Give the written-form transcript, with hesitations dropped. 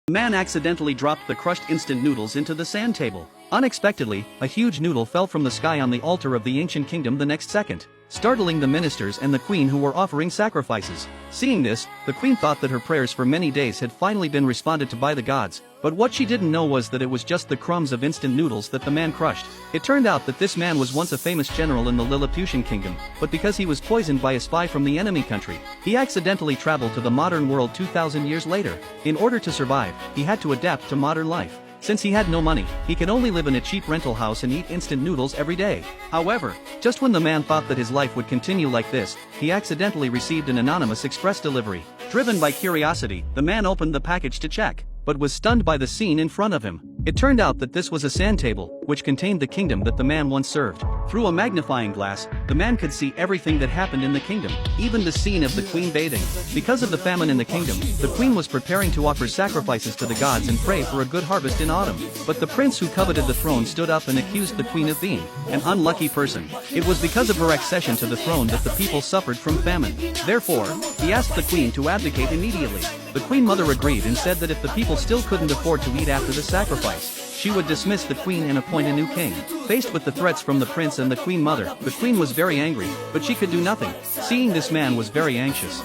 The man accidentally dropped the crushed instant noodles into the sand table. Unexpectedly, a huge noodle fell from the sky on the altar of the ancient kingdom the next second, startling the ministers and the queen who were offering sacrifices. Seeing this, the queen thought that her prayers for many days had finally been responded to by the gods, but what she didn't know was that it was just the crumbs of instant noodles that the man crushed. It turned out that this man was once a famous general in the Lilliputian kingdom, but because he was poisoned by a spy from the enemy country, he accidentally traveled to the modern world 2,000 years later. In order to survive, he had to adapt to modern life. Since he had no money, he could only live in a cheap rental house and eat instant noodles every day. However, just when the man thought that his life would continue like this, he accidentally received an anonymous express delivery. Driven by curiosity, the man opened the package to check, but was stunned by the scene in front of him. It turned out that this was a sand table, which contained the kingdom that the man once served. Through a magnifying glass, the man could see everything that happened in the kingdom, even the scene of the queen bathing. Because of the famine in the kingdom, the queen was preparing to offer sacrifices to the gods and pray for a good harvest in autumn. But the prince who coveted the throne stood up and accused the queen of being an unlucky person. It was because of her accession to the throne that the people suffered from famine. Therefore, he asked the queen to abdicate immediately. The queen mother agreed and said that if the people still couldn't afford to eat after the sacrifice, she would dismiss the queen and appoint a new king. Faced with the threats from the prince and the queen mother, the queen was very angry, but she could do nothing. Seeing this man was very anxious.